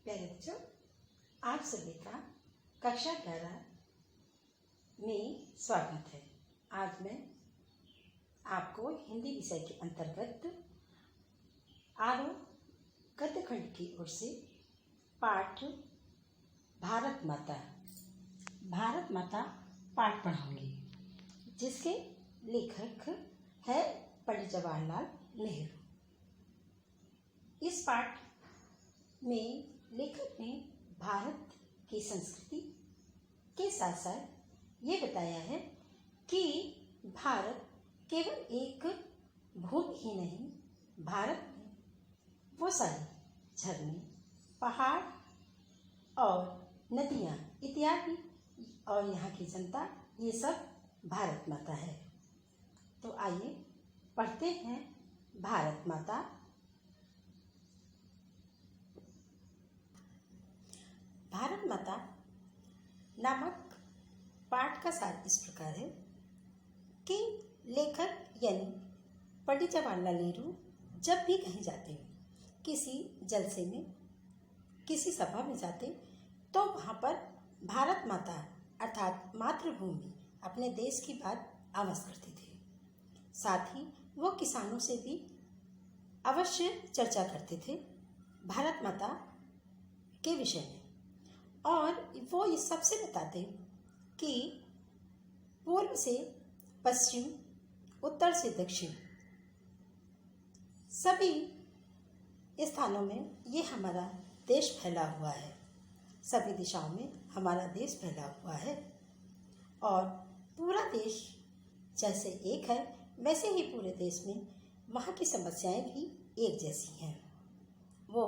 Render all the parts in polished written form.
प्यारे बच्चों, आप सभी का कक्षा 11 में स्वागत है। आज मैं आपको हिंदी विषय के अंतर्गत आरोह गद्य खंड की ओर से पाठ भारत माता पाठ पढ़ाऊंगी, जिसके लेखक है पंडित जवाहरलाल नेहरू। इस पाठ में लेखक ने भारत की संस्कृति के साथ साथ ये बताया है कि भारत केवल एक भूमि ही नहीं, भारत में वो सारे झरने, पहाड़ और नदियाँ इत्यादि और यहाँ की जनता, ये सब भारत माता है। तो आइए पढ़ते हैं भारत माता। भारत माता नामक पाठ का सार इस प्रकार है कि लेखक यानी पंडित जवाहरलाल नेहरू जब भी कहीं जाते, किसी जलसे में, किसी सभा में जाते, तो वहाँ पर भारत माता अर्थात मातृभूमि, अपने देश की बात अवश्य करते थे। साथ ही वो किसानों से भी अवश्य चर्चा करते थे भारत माता के विषय में, और वो ये सबसे बताते कि पूर्व से पश्चिम, उत्तर से दक्षिण, सभी स्थानों में ये हमारा देश फैला हुआ है। सभी दिशाओं में हमारा देश फैला हुआ है और पूरा देश जैसे एक है, वैसे ही पूरे देश में वहाँ की समस्याएं भी एक जैसी हैं। वो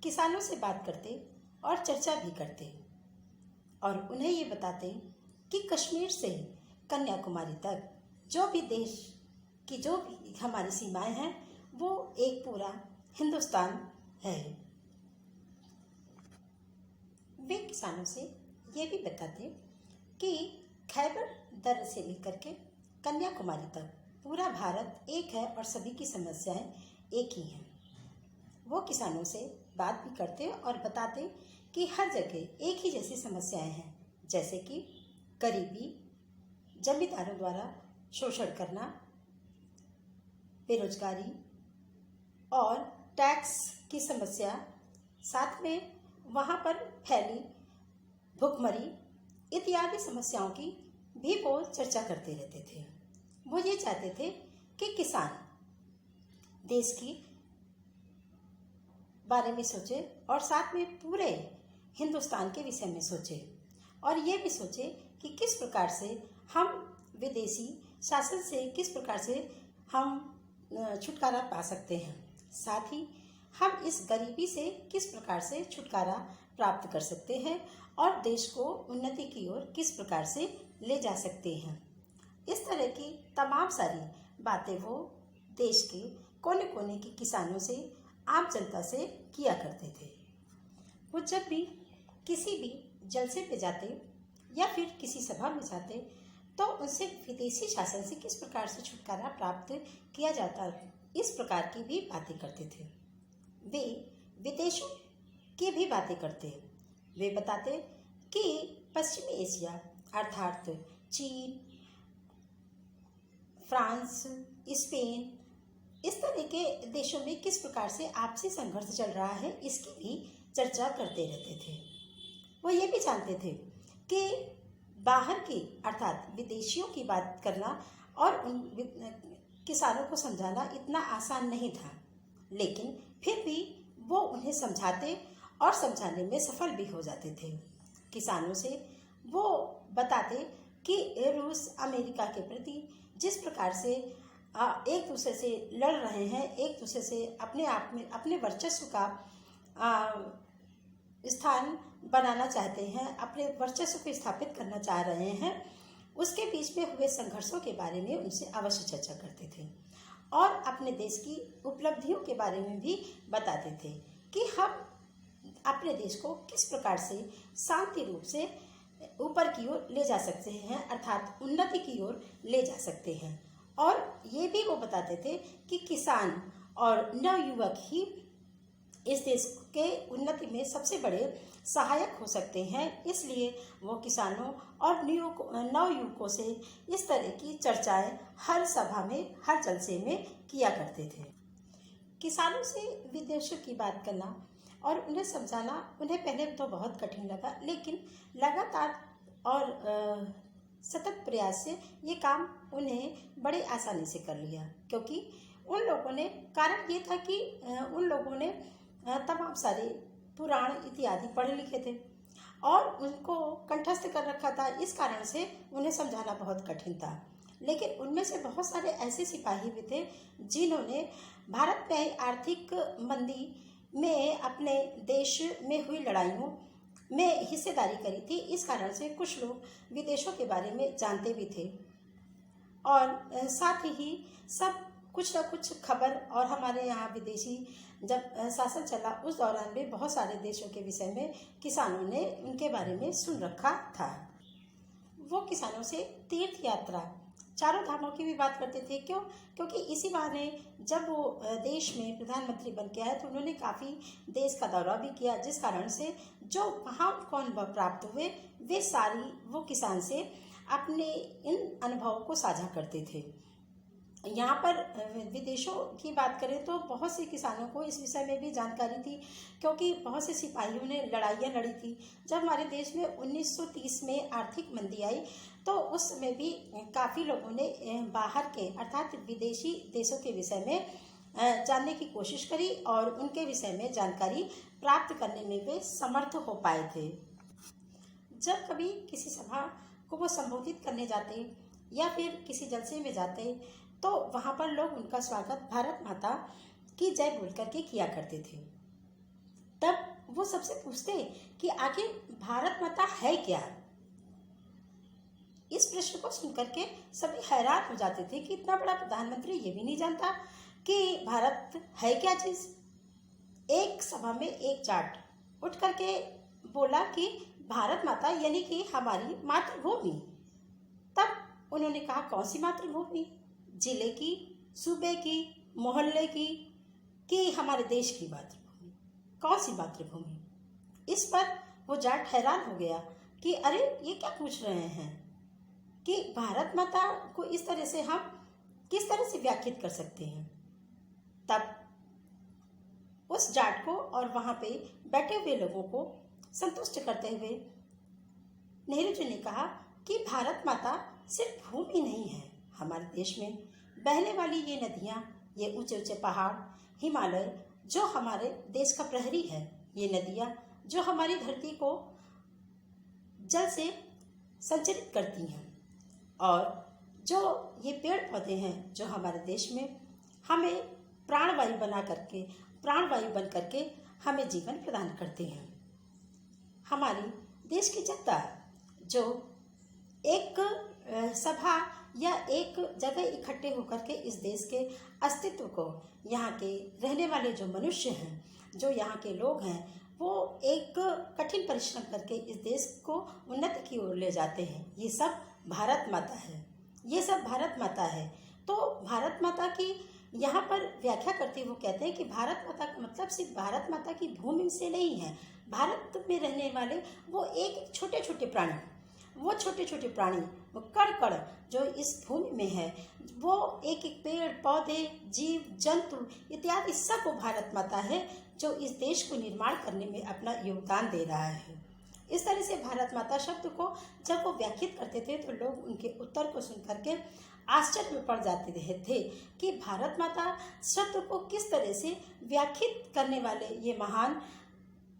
किसानों से बात करते और चर्चा भी करते और उन्हें ये बताते कि कश्मीर से कन्याकुमारी तक जो भी देश की जो भी हमारी सीमाएं हैं, वो एक पूरा हिंदुस्तान है। वे किसानों से ये भी बताते कि खैबर दर्र से लेकर के कन्याकुमारी तक पूरा भारत एक है और सभी की समस्याएं एक ही हैं। वो किसानों से बात भी करते और बताते कि हर जगह एक ही जैसी समस्याएं हैं, जैसे कि गरीबी, जमींदारों द्वारा शोषण करना, बेरोजगारी और टैक्स की समस्या, साथ में वहाँ पर फैली भुखमरी इत्यादि समस्याओं की भी वो चर्चा करते रहते थे। वो ये चाहते थे कि किसान देश की बारे में सोचे और साथ में पूरे हिंदुस्तान के विषय में सोचे और ये भी सोचे कि किस प्रकार से हम विदेशी शासन से किस प्रकार से हम छुटकारा पा सकते हैं। साथ ही हम इस गरीबी से किस प्रकार से छुटकारा प्राप्त कर सकते हैं और देश को उन्नति की ओर किस प्रकार से ले जा सकते हैं। इस तरह की तमाम सारी बातें वो देश के कोने कोने के किसानों से, आम जनता से किया करते थे। वो जब भी किसी भी जलसे पे जाते या फिर किसी सभा में जाते, तो उनसे विदेशी शासन से किस प्रकार से छुटकारा प्राप्त किया जाता, इस प्रकार की भी बातें करते थे। वे विदेशों की भी बातें करते। वे बताते कि पश्चिमी एशिया अर्थात चीन, फ्रांस, स्पेन, इस तरह के देशों में किस प्रकार से आपसी संघर्ष चल रहा है, इसकी भी चर्चा करते रहते थे। वो ये भी जानते थे कि बाहर की अर्थात विदेशियों की बात करना और उन किसानों को समझाना इतना आसान नहीं था, लेकिन फिर भी वो उन्हें समझाते और समझाने में सफल भी हो जाते थे। किसानों से वो बताते कि रूस अमेरिका के प्रति जिस प्रकार से एक दूसरे से लड़ रहे हैं, एक दूसरे से अपने आप में अपने वर्चस्व का स्थान बनाना चाहते हैं, अपने वर्चस्व को स्थापित करना चाह रहे हैं, उसके बीच में हुए संघर्षों के बारे में उनसे अवश्य चर्चा करते थे और अपने देश की उपलब्धियों के बारे में भी बताते थे कि हम अपने देश को किस प्रकार से शांति रूप से ऊपर की ओर ले जा सकते हैं, अर्थात उन्नति की ओर ले जा सकते हैं। और ये भी वो बताते थे कि किसान और नवयुवक ही इस देश के उन्नति में सबसे बड़े सहायक हो सकते हैं। इसलिए वो किसानों और नवयुवकों से इस तरह की चर्चाएं हर सभा में, हर जलसे में किया करते थे। किसानों से विदेशों की बात करना और उन्हें समझाना उन्हें पहले तो बहुत कठिन लगा, लेकिन लगातार और सतत प्रयास से ये काम उन्हें बड़े आसानी से कर लिया, क्योंकि उन लोगों ने, कारण ये था कि उन लोगों ने तमाम सारे पुराण इत्यादि पढ़े लिखे थे और उनको कंठस्थ कर रखा था। इस कारण से उन्हें समझाना बहुत कठिन था। लेकिन उनमें से बहुत सारे ऐसे सिपाही भी थे जिन्होंने भारत में आर्थिक मंदी में अपने देश में हुई लड़ाइयों में हिस्सेदारी करी थी। इस कारण से कुछ लोग विदेशों के बारे में जानते भी थे और साथ ही सब कुछ न कुछ खबर, और हमारे यहाँ विदेशी जब शासन चला उस दौरान भी बहुत सारे देशों के विषय में किसानों ने उनके बारे में सुन रखा था। वो किसानों से तीर्थ यात्रा, चारों धामों की भी बात करते थे। क्यों? क्योंकि इसी बहाने जब वो देश में प्रधानमंत्री बन के आए तो उन्होंने काफ़ी देश का दौरा भी किया, जिस कारण से जो वहाँ उनको अनुभव प्राप्त हुए वे सारी वो किसान से अपने इन अनुभवों को साझा करते थे। यहाँ पर विदेशों की बात करें तो बहुत से किसानों को इस विषय में भी जानकारी थी, क्योंकि बहुत से सिपाहियों ने लड़ाइयाँ लड़ी थी। जब हमारे देश में 1930 में आर्थिक मंदी आई तो उस समय भी काफ़ी लोगों ने बाहर के अर्थात विदेशी देशों के विषय में जानने की कोशिश करी और उनके विषय में जानकारी प्राप्त करने में वे समर्थ हो पाए थे। जब कभी किसी सभा को वो संबोधित करने जाते या फिर किसी जलसे में जाते तो वहाँ पर लोग उनका स्वागत भारत माता की जय बोल करके किया करते थे। तब वो सबसे पूछते कि आखिर भारत माता है क्या। इस प्रश्न को सुनकर के सभी हैरान हो जाते थे कि इतना बड़ा प्रधानमंत्री ये भी नहीं जानता कि भारत है क्या चीज। एक सभा में एक जाट उठ करके बोला कि भारत माता यानी कि हमारी मातृभूमि। तब उन्होंने कहा, कौन सी मातृभूमि? जिले की, सूबे की, मोहल्ले की, कि हमारे देश की मातृभूमि? कौन सी मातृभूमि? इस पर वो जाट हैरान हो गया कि अरे ये क्या पूछ रहे हैं कि भारत माता को इस तरह से हम किस तरह से व्याख्यात कर सकते हैं। तब उस जाट को और वहाँ पे बैठे हुए लोगों को संतुष्ट करते हुए नेहरू जी ने कहा कि भारत माता सिर्फ भूमि नहीं है। हमारे देश में बहने वाली ये नदियाँ, ये ऊंचे ऊंचे पहाड़, हिमालय जो हमारे देश का प्रहरी है, ये नदियाँ जो हमारी धरती को जल से संचरित करती हैं, और जो ये पेड़ पौधे हैं जो हमारे देश में हमें प्राणवायु बन करके हमें जीवन प्रदान करते हैं। हमारी देश की जनता जो एक सभा या एक जगह इकट्ठे होकर के इस देश के अस्तित्व को, यहाँ के रहने वाले जो मनुष्य हैं, जो यहाँ के लोग हैं, वो एक कठिन परिश्रम करके इस देश को उन्नति की ओर ले जाते हैं। ये सब भारत माता है, ये सब भारत माता है। तो भारत माता की यहाँ पर व्याख्या करते हुए कहते हैं कि भारत माता का मतलब सिर्फ भारत माता की भूमि से नहीं है। भारत में रहने वाले वो एक छोटे छोटे प्राणी, वो छोटे छोटे प्राणी, वो कण कण जो इस भूमि में है, वो एक एक पेड़ पौधे, जीव जंतु इत्यादि सब वो भारत माता है जो इस देश को निर्माण करने में अपना योगदान दे रहा है। इस तरह से भारत माता शब्द को जब वो व्याख्यात करते थे तो लोग उनके उत्तर को सुन करके आश्चर्य में पड़ जाते थे कि भारत माता शब्द को किस तरह से व्याख्यात करने वाले ये महान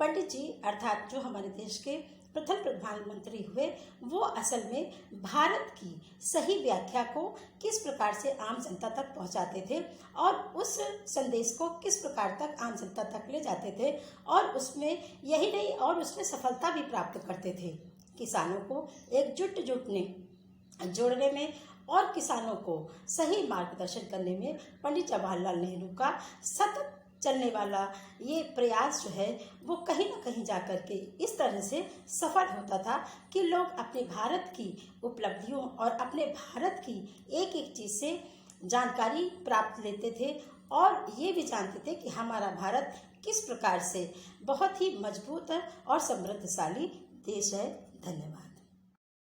पंडित जी अर्थात जो हमारे देश के प्रथम प्रधानमंत्री हुए, वो असल में भारत की सही व्याख्या को किस प्रकार से आम जनता तक पहुंचाते थे और उस संदेश को किस प्रकार तक आम जनता तक ले जाते थे, और उसमें यही नहीं और उसमें सफलता भी प्राप्त करते थे। किसानों को एकजुट जोड़ने में और किसानों को सही मार्गदर्शन करने में पंडित जवाहरलाल नेहरू का सतत चलने वाला ये प्रयास जो है वो कहीं ना कहीं जाकर के इस तरह से सफल होता था कि लोग अपने भारत की उपलब्धियों और अपने भारत की एक एक चीज़ से जानकारी प्राप्त लेते थे और ये भी जानते थे कि हमारा भारत किस प्रकार से बहुत ही मजबूत और समृद्धशाली देश है। धन्यवाद।